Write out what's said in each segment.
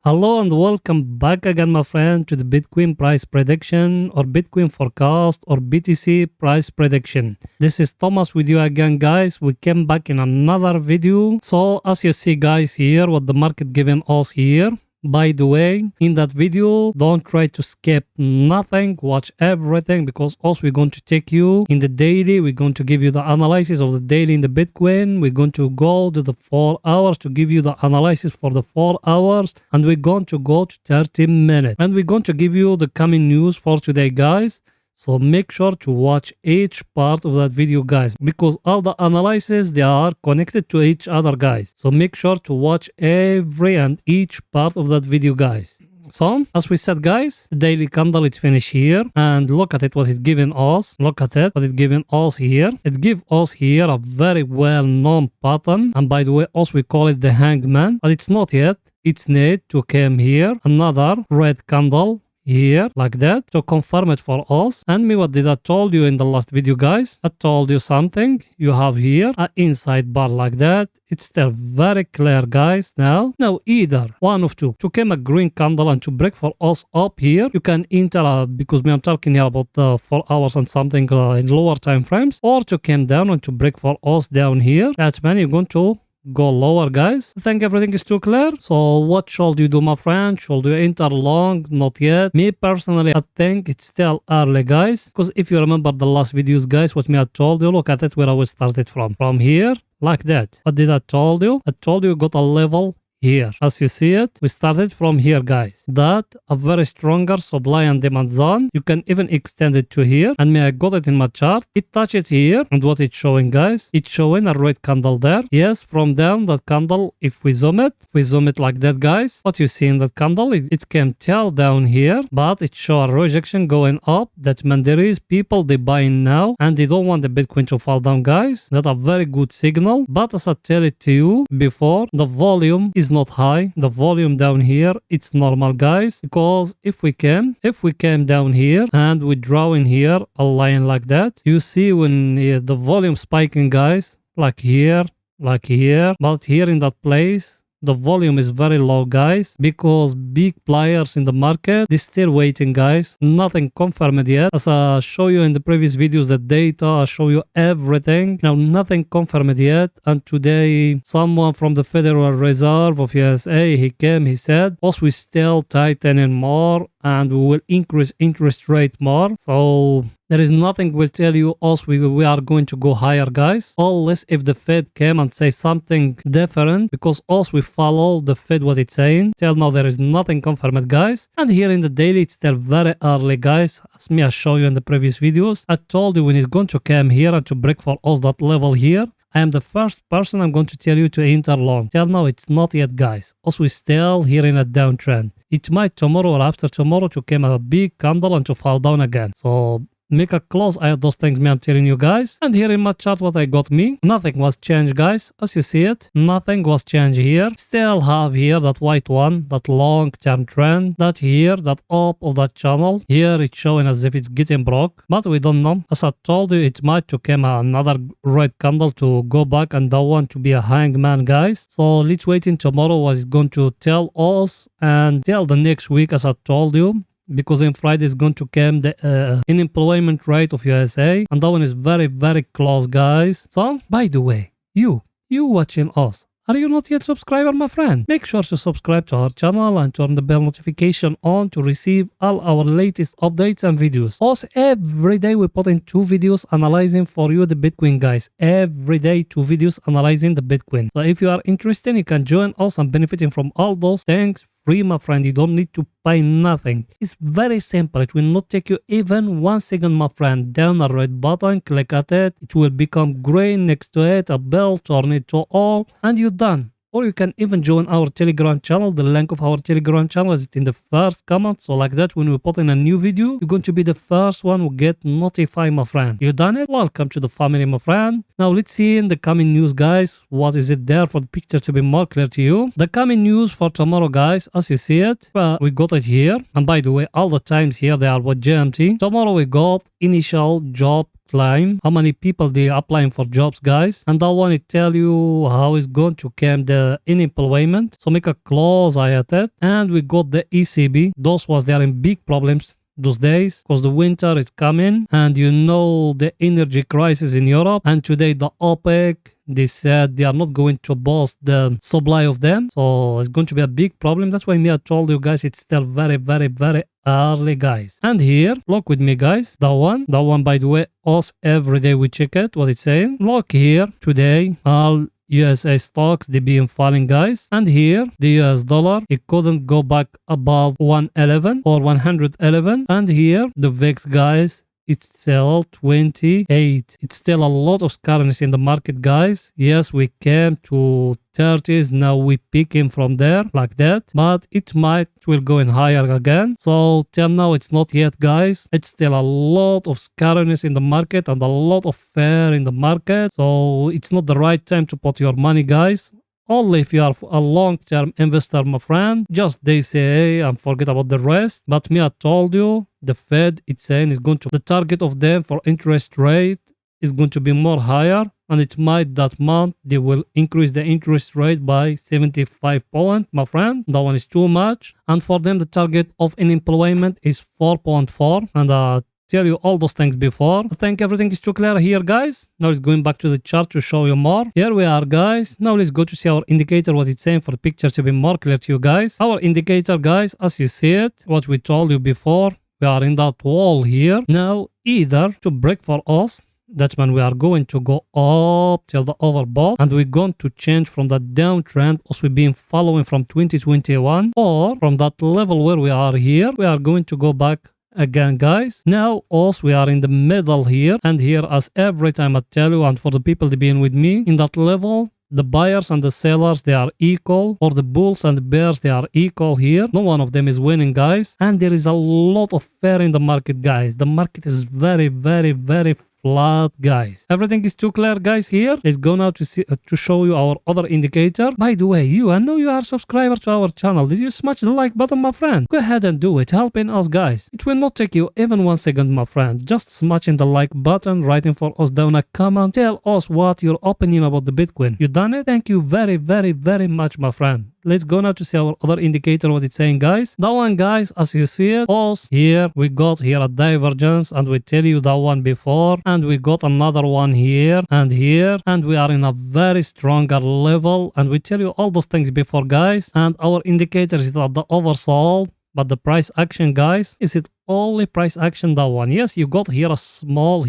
Hello and welcome back again, my friend, to the Bitcoin price prediction or Bitcoin forecast or BTC price prediction. This is Thomas with you again, guys. We came back in another video. So as you see, guys, here what the market giving us here. By the way, in that video, don't try to skip nothing, watch everything, because also we're going to take you in the daily. We're going to give you the analysis of the daily in the Bitcoin. We're going to go to the 4 hours to give you the analysis for the 4 hours, and we're going to go to 30 minutes, and we're going to give you the coming news for today, guys. So make sure to watch each part of that video, guys, because all the analysis, they are connected to each other, guys. So make sure to watch every and each part of that video, guys. So as we said, guys, the daily candle is finished here, and look at it, what it's giving us. Look at it, what it's giving us here. It gives us here a very well-known pattern, and by the way, also we call it the hangman, but it's not yet. It's need to come here another red candle here like that to confirm it for us. And me, what did I told you in the last video, guys? I told you something. You have here an inside bar like that. It's still very clear, guys. Now either one of two, to come a green candle and to break for us up here. You can enter because me I'm talking here about 4 hours and something in lower time frames, or to come down and to break for us down here. That's when you're going to go lower, guys. I think everything is too clear. So what should you do, my friend? Should you enter long? Not yet. Me personally, I think it's still early, guys, because if you remember the last videos, guys, what me I told you, look at it where I was started from here like that. What did I told you? I told you got a level here. As you see it, we started from here, guys. That a very stronger supply and demand zone. You can even extend it to here, and me I got it in my chart. It touches here, and what it's showing, guys, it's showing a red candle there. Yes, from down that candle, if we zoom it like that, guys, what you see in that candle, it can tell down here, but it show a rejection going up. That means there is people they buying now, and they don't want the Bitcoin to fall down, guys. That's a very good signal. But as I tell it to you before, the volume is not high. The volume down here, it's normal, guys, because if we came down here and we draw in here a line like that, you see when the volume spiking, guys, like here, but here in that place the volume is very low, guys, because big players in the market, they're still waiting, guys. Nothing confirmed yet. As I show you in the previous videos, the data, I show you everything. Now, nothing confirmed yet. And today, someone from the Federal Reserve of USA, he came, he said, also we still tightening more and we will increase interest rate more. So there is nothing will tell you also we are going to go higher, guys, unless if the Fed came and say something different, because also we follow the Fed what it's saying. Till now there is nothing confirmed, guys. And here in the daily it's still very early, guys, as me I show you in the previous videos. I told you when it's going to come here and to break for us that level here, I am the first person I'm going to tell you to enter long. Till now it's not yet, guys. Also we still here in a downtrend. It might tomorrow or after tomorrow to come a big candle and to fall down again. So make a close eye at those things me I'm telling you, guys. And here in my chart what I got me, nothing was changed, guys. As you see it, nothing was changed here. Still have here that white one, that long term trend, that here, that up of that channel. Here it's showing as if it's getting broke, but we don't know. As I told you, it might to come another red candle to go back, and that one to be a hangman, guys. So let's wait in tomorrow what it's going to tell us, and till the next week, as I told you, because in Friday is going to come the unemployment rate of USA, and that one is very, very close, guys. So, by the way, you watching us, are you not yet subscriber, my friend? Make sure to subscribe to our channel and turn the bell notification on to receive all our latest updates and videos. Also, every day we put in 2 videos analyzing for you the Bitcoin, guys. Every day 2 videos analyzing the Bitcoin. So if you are interested, you can join us and benefiting from all those things free, my friend. You don't need to pay nothing. It's very simple. It will not take you even 1 second, my friend. Down a red button, click at it. It will become green next to it, a bell, turn it to all, and you're done. Or you can even join our Telegram channel. The link of our Telegram channel is in the first comment. So like that, when we put in a new video, you're going to be the first one who get notified, my friend. You done it? Welcome to the family, my friend. Now let's see in the coming news, guys. What is it there for the picture to be more clear to you? The coming news for tomorrow, guys, as you see it, we got it here. And by the way, all the times here, they are what GMT. Tomorrow we got initial job climb, how many people they applying for jobs, guys. And I want to tell you how it's going to come the unemployment. So make a close eye at it. And we got the ECB. Those was there in big problems those days because the winter is coming and you know the energy crisis in Europe. And today the OPEC, they said they are not going to boost the supply of them. So it's going to be a big problem. That's why me I told you guys it's still very, very, very early, guys. And here, look with me, guys. That one, by the way, us every day we check it, what it's saying. Look here, today, all USA stocks, they been falling, guys. And here, the US dollar, it couldn't go back above 111 or 111. And here, the VIX, guys, it's still 28. It's still a lot of currency in the market, guys. Yes, we came to 30s. Now we picking from there like that. But it will go in higher again. So till now, it's not yet, guys. It's still a lot of scariness in the market and a lot of fear in the market. So it's not the right time to put your money, guys. Only if you are a long-term investor, my friend. Just they say and forget about the rest. But me, I told you, the Fed, it's saying is going to, the target of them for interest rate is going to be more higher. And it might that month, they will increase the interest rate by 75 points, my friend. That one is too much. And for them, the target of unemployment is 4.4. And tell you all those things before. I think everything is too clear here, guys. Now let's going back to the chart to show you more. Here we are, guys. Now let's go to see our indicator, what it's saying for the picture to be more clear to you guys. Our indicator, guys, as you see it, what we told you before, we are in that wall here. Now, either to break for us, that's when we are going to go up till the overbought and we're going to change from that downtrend as we've been following from 2021, or from that level where we are here, we are going to go back again, guys. Now also we are in the middle here, and here, as every time I tell you, and for the people that being with me, in that level the buyers and the sellers, they are equal, or the bulls and the bears, they are equal here. No one of them is winning, guys. And there is a lot of fear in the market, guys. The market is very, very, very flat, guys. Everything is too clear, guys. Here, let's go now to see to show you our other indicator. By the way, I know you are a subscriber to our channel. Did you smash the like button, my friend? Go ahead and do it, helping us, guys. It will not take you even 1 second, my friend. Just smashing the like button, writing for us down a comment. Tell us what your opinion about the Bitcoin. You done it? Thank you very, very, very much, my friend. Let's go now to see our other indicator, what it's saying, guys. That one, guys, as you see it, us here, we got here a divergence, and we tell you that one before, and we got another one here, and we are in a very stronger level, and we tell you all those things before, guys. And our indicator is at the oversold, but the price action, guys, is it only price action, that one? Yes, you got here, a small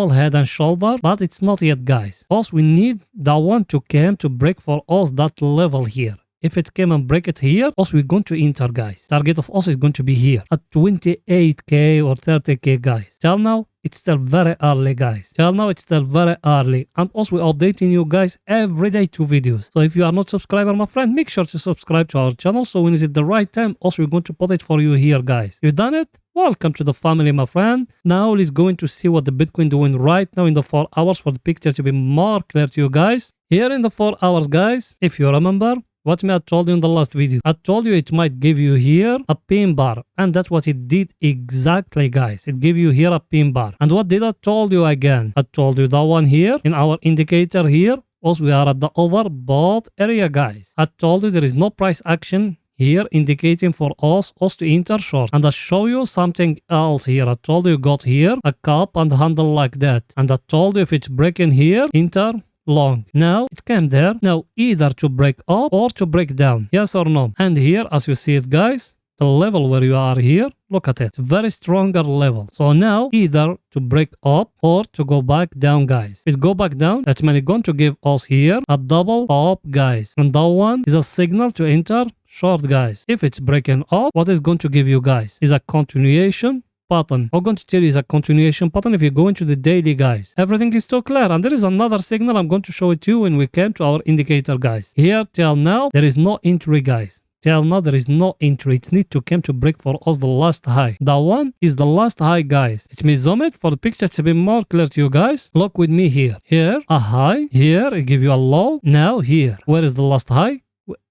head and shoulder, but it's not yet, guys. Also, we need that one to come to break for us that level here. If it came and break it here, also we're going to enter, guys. Target of us is going to be here at 28k or 30k, guys. Till now, it's still very early, guys. Till now, it's still very early. And also, we're updating you guys every day 2 videos. So if you are not subscriber, my friend, make sure to subscribe to our channel. So when is it the right time, also we're going to put it for you here, guys. You done it? Welcome to the family, my friend. Now let's go into see what the Bitcoin doing right now in the 4 hours for the picture to be more clear to you guys. Here in the 4 hours, guys, if you remember, what I told you in the last video, I told you it might give you here a pin bar, and that's what it did exactly, guys. It gave you here a pin bar. And what did I told you again? I told you that one here in our indicator here. Also, we are at the overbought area, guys. I told you there is no price action here indicating for us to enter short. And I show you something else here. I told you got here a cup and handle like that. And I told you if it's breaking here, enter long. Now it came there. Now either to break up or to break down. Yes or no? And here, as you see it, guys, the level where you are here, look at it. Very stronger level. So now either to break up or to go back down, guys. If it go back down, that's mean it's going to give us here a double up, guys. And that one is a signal to enter short, guys. If it's breaking up, what is going to give you, guys, is a continuation pattern. I'm going to tell you is a continuation pattern if you go into the daily, guys. Everything is so clear. And there is another signal I'm going to show it to you when we came to our indicator, guys. Here till now, there is no entry, guys. Till now, there is no entry. It needs to come to break for us the last high. That one is the last high, guys. It may zoom it for the picture to be more clear to you, guys. Look with me here. Here, a high. Here, I give you a low. Now here. Where is the last high?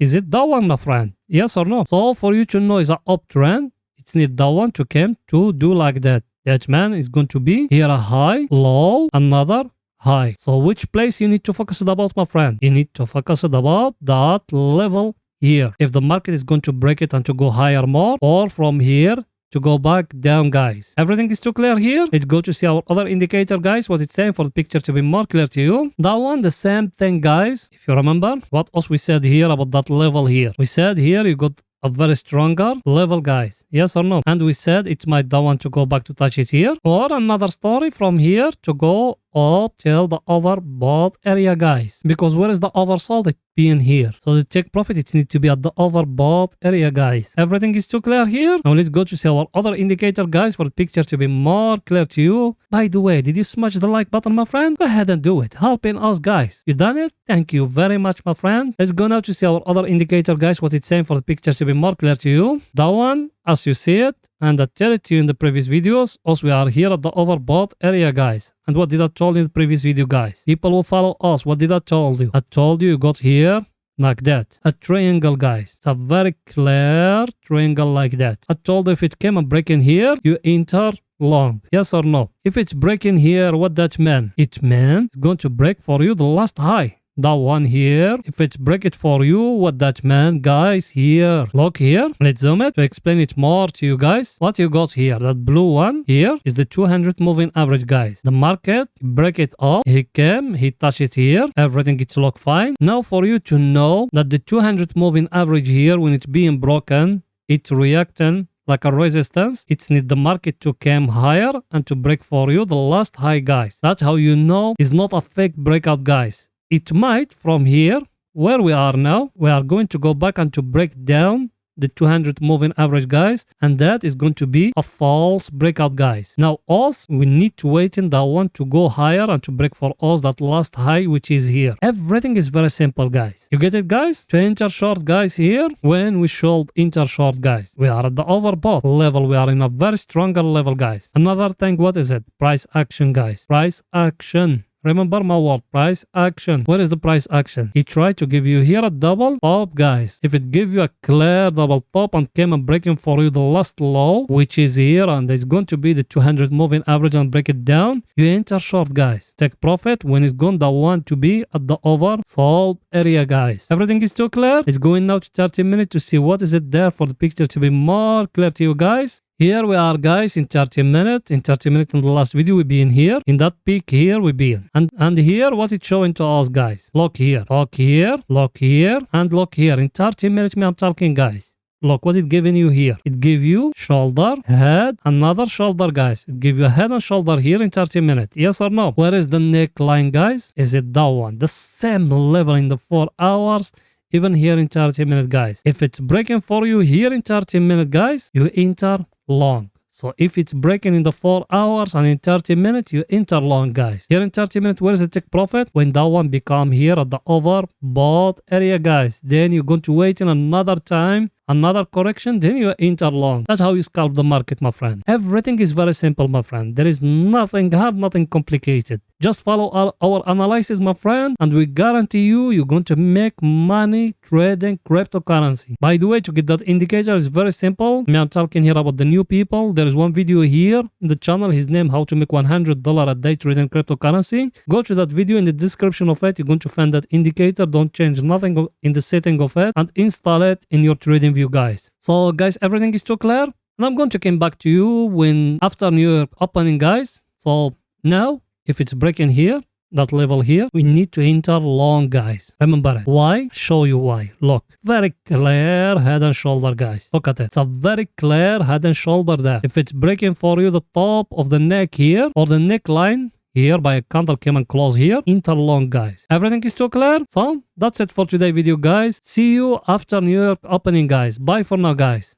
Is it that one, my friend? Yes or no? So for you to know is an uptrend, it's need that one to come to do like that. That man is going to be here a high, low, another high. So which place you need to focus about, my friend? You need to focus about that level here. If the market is going to break it and to go higher more, or from here to go back down, guys. Everything is too clear here. Let's go to see our other indicator, guys, what it's saying for the picture to be more clear to you. That one, the same thing, guys. If you remember, what else we said here about that level here? We said here you got a very stronger level, guys. Yes or no? And we said it might that one to go back to touch it here, or another story from here to go up till the overbought area, guys. Because where is the oversold? It being here. So the take profit, it needs to be at the overbought area, guys. Everything is too clear here. Now let's go to see our other indicator, guys, for the picture to be more clear to you. By the way, did you smash the like button, my friend? Go ahead and do it. Helping us, guys. You done it? Thank you very much, my friend. Let's go now to see our other indicator, guys, what it's saying for the picture to be more clear to you. That one, as you see it, and I tell it to you in the previous videos, also we are here at the overbought area, guys. And what did I told you in the previous video, guys? People will follow us. What did I told you? I told you got here like that. A triangle, guys. It's a very clear triangle like that. I told you if it came and break in here, you enter long. Yes or no? If it's breaking here, what that mean? It means it's going to break for you the last high. That one here, if it's break it for you, what that meant, guys, here. Look here. Let's zoom it to explain it more to you guys. What you got here, that blue one here is the 200 moving average, guys. The market break it up. He came, he touched it here. Everything gets locked fine. Now for you to know that the 200 moving average here, when it's being broken, it's reacting like a resistance. It's need the market to come higher and to break for you the last high, guys. That's how you know it's not a fake breakout, guys. It might, from here, where we are now, we are going to go back and to break down the 200 moving average, guys, and that is going to be a false breakout, guys. Now us, we need to wait in that one to go higher and to break for us that last high, which is here. Everything is very simple, guys. You get it, guys? To enter short, guys, here, when we should enter short, guys, we are at the overbought level. We are in a very stronger level, guys. Another thing, what is it? Price action, guys. Price action. Remember my word, price action. Where is the price action? He tried to give you here a double top, guys. If it give you a clear double top and came and breaking for you the last low, which is here, and it's going to be the 200 moving average and break it down, you enter short, guys. Take profit when it's going the one to be at the oversold area, guys. Everything is too clear. It's going now to 30 minutes to see what is it there for the picture to be more clear to you, guys. Here we are, guys, in 30 minutes. In 30 minutes in the last video, we been here. In that peak here, we been. And here, what it's showing to us, guys. Look here, look here, look here, and look here. In 30 minutes, I'm talking, guys. Look what it giving you here. It give you shoulder, head, another shoulder, guys. It give you a head and shoulder here in 30 minutes. Yes or no? Where is the neckline, guys? Is it that one? The same level in the 4 hours. Even here in 30 minutes, guys. If it's breaking for you here in 30 minutes, guys, you enter long. So if it's breaking in the 4 hours and in 30 minutes, you enter long, guys. Here in 30 minutes, where is the take profit? When that one become here at the overbought area, guys. Then you're going to wait in another time, another correction, then you enter long. That's how you scalp the market, my friend. Everything is very simple, my friend. There is nothing hard, nothing complicated. Just follow our analysis, my friend, and we guarantee you're going to make money trading cryptocurrency. By the way, to get that indicator is very simple. I'm talking here about the new people. There is one video here in the channel. His name, how to make $100 a day trading cryptocurrency. Go to that video in the description of it. You're going to find that indicator. Don't change nothing in the setting of it and install it in your trading view, guys. So, guys, everything is too clear. And I'm going to come back to you when after New York opening, guys. So now, if it's breaking here, that level here, we need to enter long, guys. Remember it. Why? Show you why. Look, very clear head and shoulder, guys. Look at it. It's a very clear head and shoulder there. If it's breaking for you the top of the neck here or the neckline here by a candle came and close here, enter long, guys. Everything is too clear? So that's it for today's video, guys. See you after New York opening, guys. Bye for now, guys.